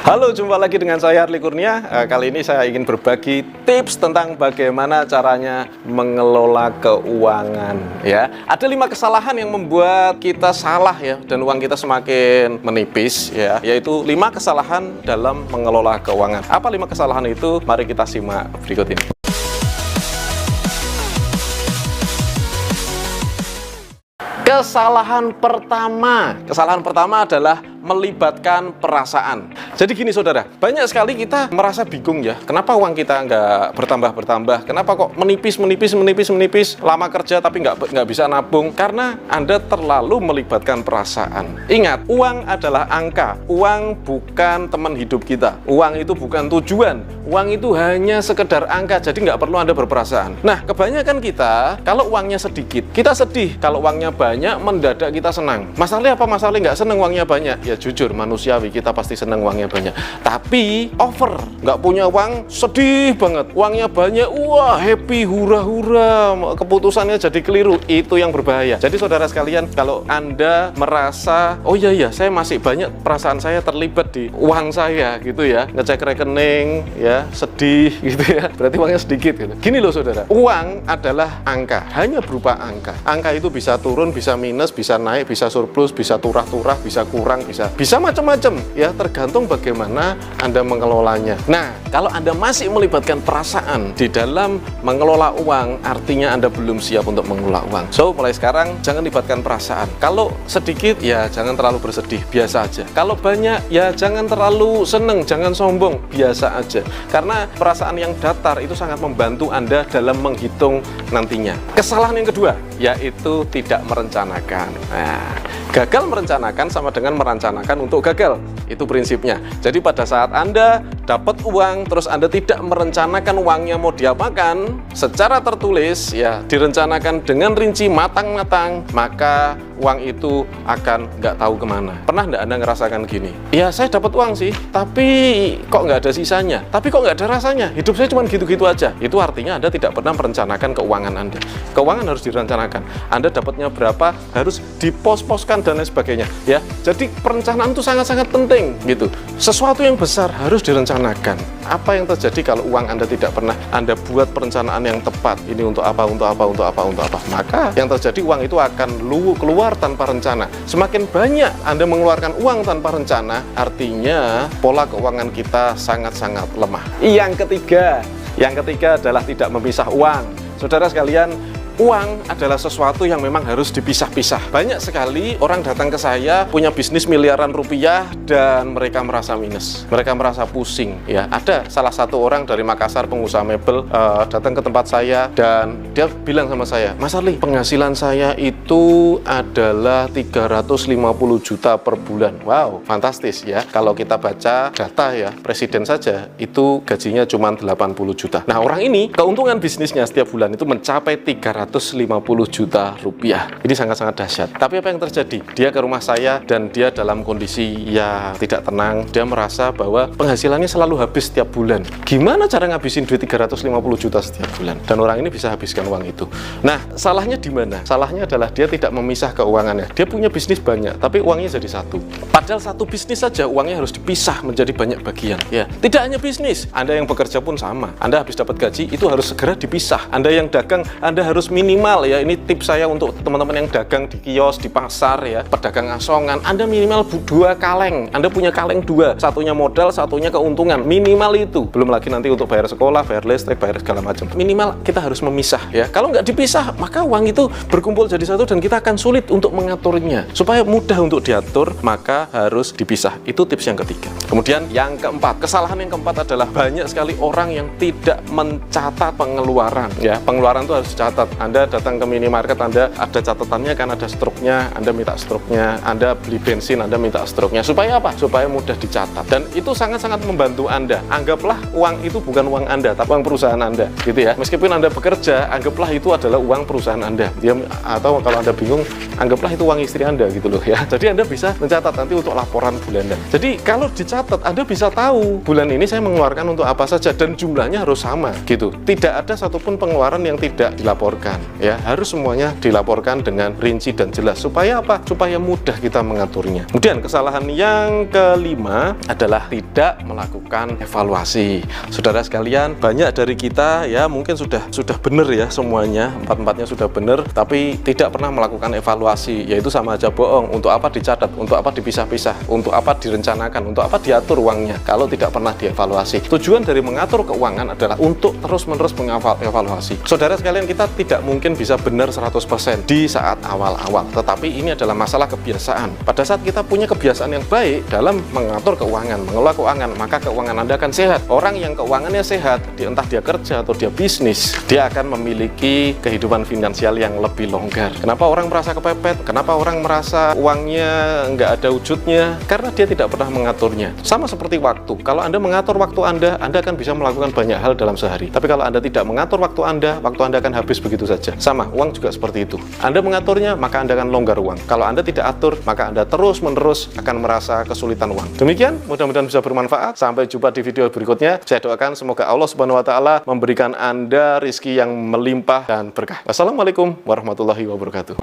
Halo, jumpa lagi dengan saya Arli Kurnia. Kali ini saya ingin berbagi tips tentang bagaimana caranya mengelola keuangan. Ya, ada 5 kesalahan yang membuat kita salah ya, dan uang kita semakin menipis ya, yaitu 5 kesalahan dalam mengelola keuangan. Apa 5 kesalahan itu? Mari kita simak berikut ini. Kesalahan pertama adalah melibatkan perasaan. Jadi gini saudara, banyak sekali kita merasa bingung ya, kenapa uang kita nggak bertambah, kenapa kok menipis, lama kerja tapi nggak bisa nabung, karena Anda terlalu melibatkan perasaan. Ingat, uang adalah angka, uang bukan teman hidup kita, uang itu bukan tujuan, uang itu hanya sekedar angka, jadi nggak perlu Anda berperasaan. Nah, kebanyakan kita, kalau uangnya sedikit, kita sedih, kalau uangnya banyak, mendadak kita senang. Masalahnya apa? Masalahnya nggak senang uangnya banyak. Ya jujur, manusiawi, kita pasti senang uangnya banyak. Tapi over, nggak punya uang, sedih banget. Uangnya banyak, wah happy, hura-hura, keputusannya jadi keliru. Itu yang berbahaya. Jadi saudara sekalian, kalau Anda merasa, oh iya, saya masih banyak, perasaan saya terlibat di uang saya gitu ya, ngecek rekening, ya sedih gitu ya, berarti uangnya sedikit gitu. Gini loh saudara, uang adalah angka, hanya berupa angka. Angka itu bisa turun, bisa minus, bisa naik, bisa surplus, bisa turah-turah, bisa kurang, bisa macam-macam ya, tergantung bagaimana Anda mengelolanya. Nah, kalau Anda masih melibatkan perasaan di dalam mengelola uang, artinya Anda belum siap untuk mengelola uang. So, mulai sekarang jangan libatkan perasaan. Kalau sedikit ya jangan terlalu bersedih, biasa aja. Kalau banyak ya jangan terlalu seneng, jangan sombong, biasa aja. Karena perasaan yang datar itu sangat membantu Anda dalam menghitung nantinya. Kesalahan yang kedua yaitu tidak merencanakan. Nah, gagal merencanakan sama dengan merencanakan untuk gagal. Itu prinsipnya. Jadi pada saat Anda dapat uang, terus Anda tidak merencanakan uangnya mau diapakan, secara tertulis ya, direncanakan dengan rinci matang-matang, maka uang itu akan nggak tahu kemana. Pernah nggak Anda ngerasakan gini? Ya saya dapat uang sih, tapi kok nggak ada sisanya? Tapi kok nggak ada rasanya? Hidup saya cuma gitu-gitu aja. Itu artinya Anda tidak pernah merencanakan keuangan Anda. Keuangan harus direncanakan. Anda dapatnya berapa, harus dipos-poskan dan lain sebagainya. Ya, jadi perencanaan itu sangat-sangat penting gitu. Sesuatu yang besar harus direncanakan. Apa yang terjadi kalau uang Anda tidak pernah Anda buat perencanaan yang tepat? Ini untuk apa? Maka yang terjadi uang itu akan keluar tanpa rencana. Semakin banyak Anda mengeluarkan uang tanpa rencana, artinya pola keuangan kita sangat-sangat lemah. Yang ketiga adalah tidak memisah uang. Saudara sekalian, uang adalah sesuatu yang memang harus dipisah-pisah. Banyak sekali orang datang ke saya punya bisnis miliaran rupiah dan mereka merasa minus, mereka merasa pusing. Ya, ada salah satu orang dari Makassar, pengusaha mebel, datang ke tempat saya dan dia bilang sama saya, Mas Arli, penghasilan saya itu adalah 350 juta per bulan. Wow, fantastis ya. Kalau kita baca data ya, presiden saja itu gajinya cuma 80 juta. Nah, orang ini keuntungan bisnisnya setiap bulan itu mencapai 350 juta rupiah. Ini sangat-sangat dahsyat. Tapi apa yang terjadi? Dia ke rumah saya dan dia dalam kondisi yang tidak tenang. Dia merasa bahwa penghasilannya selalu habis setiap bulan. Gimana cara ngabisin duit 350 juta setiap bulan? Dan orang ini bisa habiskan uang itu. Nah, salahnya di mana? Salahnya adalah dia tidak memisah keuangannya. Dia punya bisnis banyak, tapi uangnya jadi satu. Padahal satu bisnis saja uangnya harus dipisah menjadi banyak bagian. Ya, tidak hanya bisnis. Anda yang bekerja pun sama. Anda habis dapat gaji, itu harus segera dipisah. Anda yang dagang, Anda harus minimal ya, ini tips saya untuk teman-teman yang dagang di kios, di pasar ya, pedagang asongan, Anda minimal 2 kaleng. Anda punya kaleng 2, satunya modal, satunya keuntungan, minimal itu. Belum lagi nanti untuk bayar sekolah, bayar listrik, bayar segala macam. Minimal kita harus memisah ya. Kalau nggak dipisah, maka uang itu berkumpul jadi satu dan kita akan sulit untuk mengaturnya. Supaya mudah untuk diatur, maka harus dipisah. Itu tips yang ketiga. Kemudian yang keempat, kesalahan yang keempat adalah banyak sekali orang yang tidak mencatat pengeluaran ya. Pengeluaran itu harus dicatat. Anda datang ke minimarket, Anda ada catatannya kan, ada struknya, Anda minta struknya. Anda beli bensin, Anda minta struknya. Supaya apa? Supaya mudah dicatat. Dan itu sangat-sangat membantu Anda. Anggaplah uang itu bukan uang Anda, tapi uang perusahaan Anda, gitu ya. Meskipun Anda bekerja, anggaplah itu adalah uang perusahaan Anda. Atau kalau Anda bingung, anggaplah itu uang istri Anda, gitu loh ya. Jadi Anda bisa mencatat nanti untuk laporan bulanan. Jadi kalau dicatat, Anda bisa tahu bulan ini saya mengeluarkan untuk apa saja dan jumlahnya harus sama, gitu. Tidak ada satupun pengeluaran yang tidak dilaporkan. dilaporkan ya, harus semuanya dilaporkan dengan rinci dan jelas. Supaya apa? Supaya mudah kita mengaturnya. Kemudian kesalahan yang kelima adalah tidak melakukan evaluasi. Saudara sekalian, banyak dari kita ya mungkin sudah benar ya semuanya, empat-empatnya sudah benar, tapi tidak pernah melakukan evaluasi, yaitu sama aja bohong. Untuk apa dicatat? Untuk apa dipisah-pisah? Untuk apa direncanakan? Untuk apa diatur uangnya kalau tidak pernah dievaluasi? Tujuan dari mengatur keuangan adalah untuk terus-menerus mengevaluasi. Saudara sekalian, kita tidak mungkin bisa benar 100% di saat awal-awal, tetapi ini adalah masalah kebiasaan. Pada saat kita punya kebiasaan yang baik dalam mengatur keuangan, mengelola keuangan, maka keuangan Anda akan sehat. Orang yang keuangannya sehat, entah dia kerja atau dia bisnis, dia akan memiliki kehidupan finansial yang lebih longgar. Kenapa orang merasa kepepet? Kenapa orang merasa uangnya nggak ada wujudnya? Karena dia tidak pernah mengaturnya. Sama seperti waktu. Kalau Anda mengatur waktu Anda akan bisa melakukan banyak hal dalam sehari. Tapi kalau Anda tidak mengatur waktu Anda akan habis begitu saja. Sama, uang juga seperti itu. Anda mengaturnya, maka Anda akan longgar uang. Kalau Anda tidak atur, maka Anda terus-menerus akan merasa kesulitan uang. Demikian, mudah-mudahan bisa bermanfaat. Sampai jumpa di video berikutnya. Saya doakan semoga Allah Subhanahu wa Ta'ala memberikan Anda rizki yang melimpah dan berkah. Wassalamualaikum warahmatullahi wabarakatuh.